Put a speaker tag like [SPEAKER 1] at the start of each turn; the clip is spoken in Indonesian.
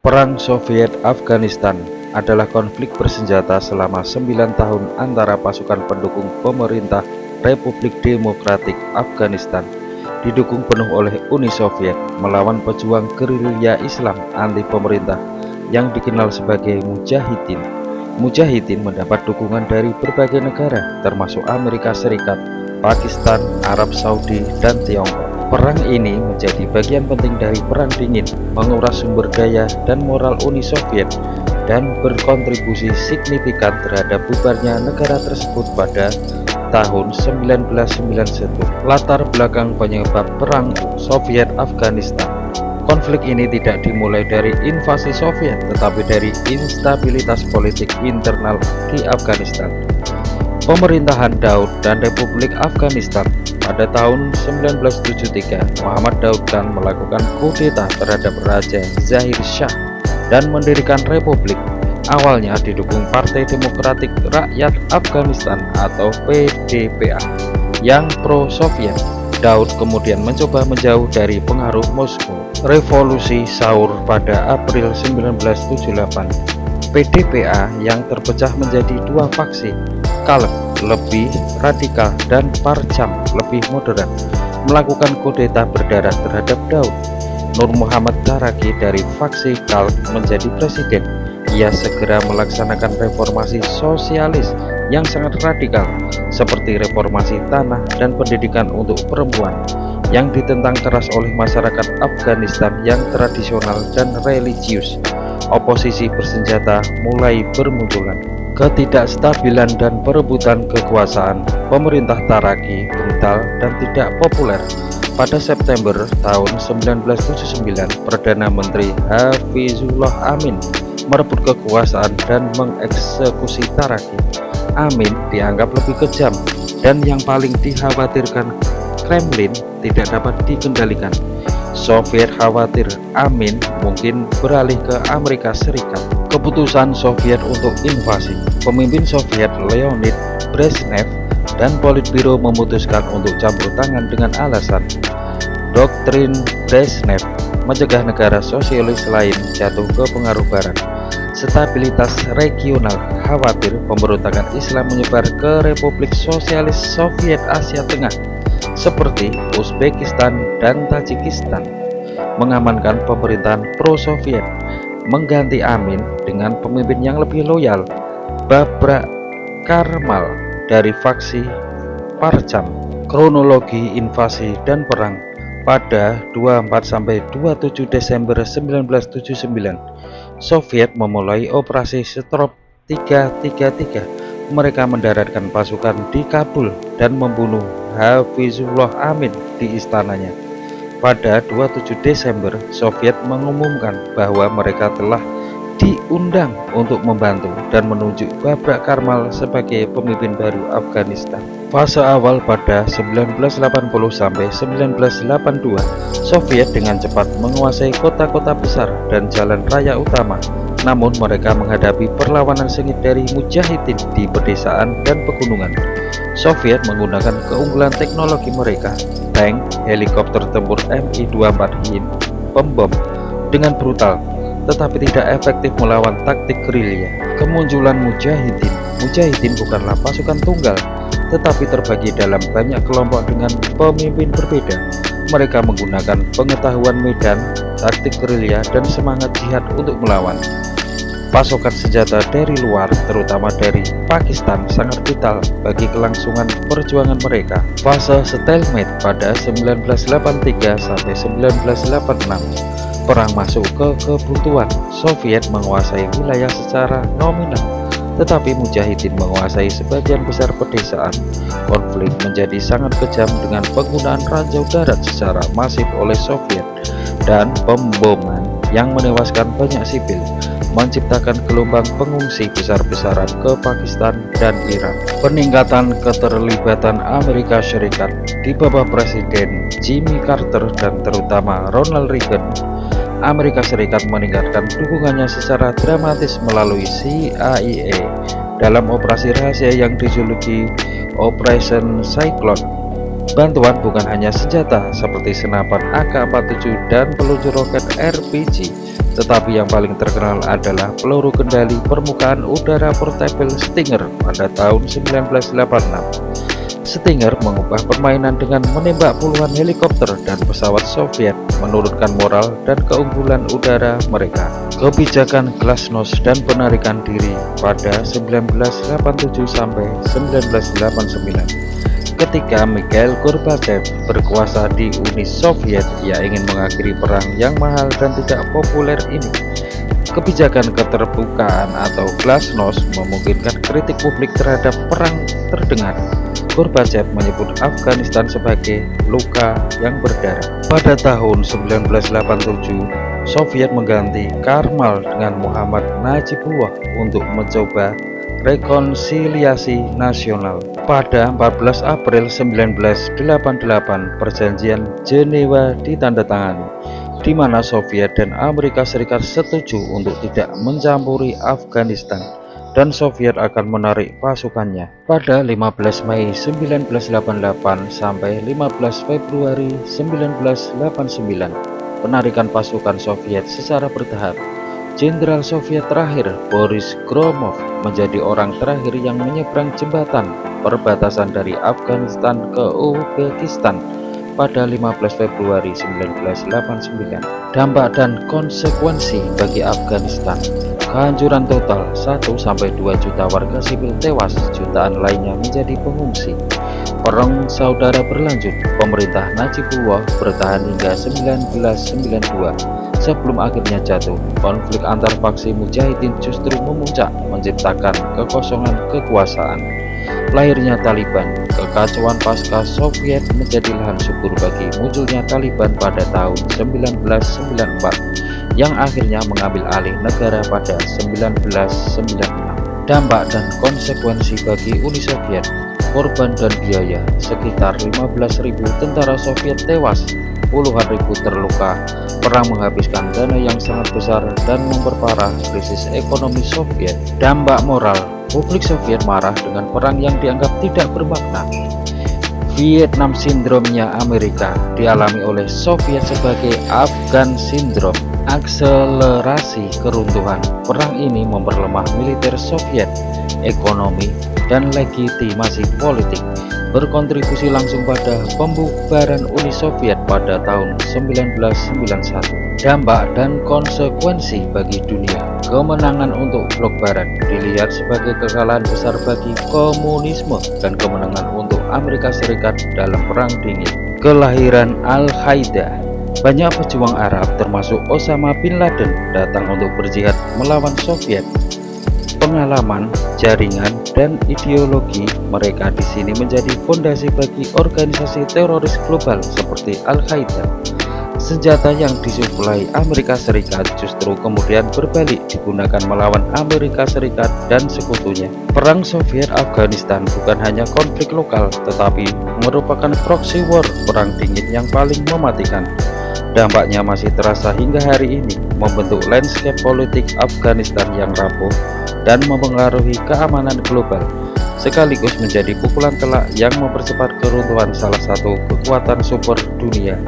[SPEAKER 1] Perang Soviet-Afghanistan adalah konflik bersenjata selama 9 tahun antara pasukan pendukung pemerintah Republik Demokratik Afghanistan didukung penuh oleh Uni Soviet melawan pejuang gerilya Islam anti pemerintah yang dikenal sebagai Mujahidin. Mujahidin mendapat dukungan dari berbagai negara termasuk Amerika Serikat, Pakistan, Arab Saudi, dan Tiongkok. Perang ini menjadi bagian penting dari Perang Dingin, menguras sumber daya dan moral Uni Soviet, dan berkontribusi signifikan terhadap bubarnya negara tersebut pada tahun 1991. Latar belakang penyebab Perang Soviet-Afghanistan. Konflik ini tidak dimulai dari invasi Soviet, tetapi dari instabilitas politik internal di Afghanistan. Pemerintahan Daud dan Republik Afghanistan. Pada tahun 1973, Muhammad Daud Khan melakukan kudeta terhadap Raja Zahir Shah dan mendirikan republik. Awalnya didukung Partai Demokratik Rakyat Afghanistan atau PDPA yang pro-Soviet. Daud kemudian mencoba menjauh dari pengaruh Moskow. Revolusi Saur pada April 1978. PDPA yang terpecah menjadi dua faksi, Kalk lebih radikal dan Parcham lebih modern, melakukan kudeta berdarah terhadap Daud. Nur Muhammad Taraki dari faksi Kalk menjadi presiden. Ia segera melaksanakan reformasi sosialis yang sangat radikal seperti reformasi tanah dan pendidikan untuk perempuan yang ditentang keras oleh masyarakat Afghanistan yang tradisional dan religius. Oposisi bersenjata mulai bermunculan. Ketidakstabilan dan perebutan kekuasaan pemerintah Taraki brutal dan tidak populer. Pada September tahun 1979, Perdana Menteri Hafizullah Amin merebut kekuasaan dan mengeksekusi Taraki. Amin dianggap lebih kejam dan yang paling dikhawatirkan Kremlin tidak dapat dikendalikan. Soviet khawatir Amin mungkin beralih ke Amerika Serikat. Keputusan Soviet untuk invasi. Pemimpin Soviet Leonid Brezhnev dan Politbiro memutuskan untuk campur tangan dengan alasan doktrin Brezhnev mencegah negara sosialis lain jatuh ke pengaruh Barat. Stabilitas regional. Khawatir pemberontakan Islam menyebar ke Republik Sosialis Soviet Asia Tengah seperti Uzbekistan dan Tajikistan. Mengamankan pemerintahan pro-Soviet, mengganti Amin dengan pemimpin yang lebih loyal, Babrak Karmal dari faksi Parcham. Kronologi invasi dan perang. Pada 24–27 Desember 1979, Soviet memulai operasi Strop 333. Mereka mendaratkan pasukan di Kabul dan membunuh Hafizullah Amin di istananya. Pada 27 Desember, Soviet mengumumkan bahwa mereka telah diundang untuk membantu dan menunjuk Babrak Karmal sebagai pemimpin baru Afghanistan. Fase awal pada 1980 sampai 1982, Soviet dengan cepat menguasai kota-kota besar dan jalan raya utama. Namun mereka menghadapi perlawanan sengit dari Mujahidin di pedesaan dan pegunungan. Soviet menggunakan keunggulan teknologi mereka, tank, helikopter tempur Mi-24 Hind, pembom, dengan brutal, tetapi tidak efektif melawan taktik gerilya. Kemunculan Mujahidin. Mujahidin bukanlah pasukan tunggal, tetapi terbagi dalam banyak kelompok dengan pemimpin berbeda. Mereka menggunakan pengetahuan medan, taktik gerilya, dan semangat jihad untuk melawan. Pasokan senjata dari luar, terutama dari Pakistan, sangat vital bagi kelangsungan perjuangan mereka. Fase stalemate pada 1983 sampai 1986. Perang masuk ke kebuntuan. Soviet menguasai wilayah secara nominal, tetapi Mujahidin menguasai sebagian besar pedesaan. Konflik menjadi sangat kejam dengan penggunaan ranjau darat secara masif oleh Soviet dan pemboman yang menewaskan banyak sipil, menciptakan gelombang pengungsi besar-besaran ke Pakistan dan Iran. Peningkatan keterlibatan Amerika Serikat di bawah Presiden Jimmy Carter dan terutama Ronald Reagan. Amerika Serikat meningkatkan dukungannya secara dramatis melalui CIA dalam operasi rahasia yang dijuluki Operation Cyclone. Bantuan bukan hanya senjata seperti senapan AK-47 dan peluncur roket RPG, tetapi yang paling terkenal adalah peluru kendali permukaan udara portable Stinger pada tahun 1986. Stinger mengubah permainan dengan menembak puluhan helikopter dan pesawat Soviet, menurunkan moral dan keunggulan udara mereka. Kebijakan Glasnost dan penarikan diri pada 1987 sampai 1989. Ketika Mikhail Gorbachev berkuasa di Uni Soviet, ia ingin mengakhiri perang yang mahal dan tidak populer ini. Kebijakan keterbukaan atau Glasnost memungkinkan kritik publik terhadap perang terdengar. Gorbachev menyebut Afghanistan sebagai luka yang berdarah. Pada tahun 1987, Soviet mengganti Karmal dengan Muhammad Najibullah untuk mencoba rekonsiliasi nasional. Pada 14 April 1988, perjanjian Jenewa ditandatangani, di mana Soviet dan Amerika Serikat setuju untuk tidak mencampuri Afghanistan dan Soviet akan menarik pasukannya. Pada 15 Mei 1988 sampai 15 Februari 1989, penarikan pasukan Soviet secara bertahap. Jenderal Soviet terakhir Boris Gromov menjadi orang terakhir yang menyeberang jembatan perbatasan dari Afghanistan ke Uzbekistan pada 15 Februari 1989. Dampak dan konsekuensi bagi Afghanistan: kehancuran total, 1-2 juta warga sipil tewas, jutaan lainnya menjadi pengungsi. Perang saudara berlanjut. Pemerintah Najibullah bertahan hingga 1992 sebelum akhirnya jatuh. Konflik antar faksi Mujahidin justru memuncak, menciptakan kekosongan kekuasaan. Lahirnya Taliban. Kekacauan pasca Soviet menjadi lahan subur bagi munculnya Taliban pada tahun 1994 yang akhirnya mengambil alih negara pada 1996. Dampak dan konsekuensi bagi Uni Soviet: korban dan biaya, sekitar 15.000 tentara Soviet tewas, puluhan ribu terluka. Perang menghabiskan dana yang sangat besar dan memperparah krisis ekonomi Soviet. Dampak moral: publik Soviet marah dengan perang yang dianggap tidak bermakna. Vietnam Syndrome-nya Amerika dialami oleh Soviet sebagai Afghan Syndrome. Akselerasi keruntuhan: perang ini memperlemah militer Soviet, ekonomi, dan legitimasi politik, berkontribusi langsung pada pembubaran Uni Soviet pada tahun 1991. Dampak dan konsekuensi bagi dunia: kemenangan untuk blok barat dilihat sebagai kekalahan besar bagi komunisme dan kemenangan untuk Amerika Serikat dalam Perang Dingin. Kelahiran Al-Qaeda: banyak pejuang Arab termasuk Osama bin Laden datang untuk berjihad melawan Soviet. Pengalaman, jaringan, dan ideologi mereka di sini menjadi fondasi bagi organisasi teroris global seperti Al-Qaeda. Senjata yang disuplai Amerika Serikat justru kemudian berbalik digunakan melawan Amerika Serikat dan sekutunya. Perang Soviet Afghanistan bukan hanya konflik lokal, tetapi merupakan proxy war, perang dingin yang paling mematikan. Dampaknya masih terasa hingga hari ini, membentuk landscape politik Afghanistan yang rapuh dan mempengaruhi keamanan global, sekaligus menjadi pukulan telak yang mempercepat keruntuhan salah satu kekuatan super dunia.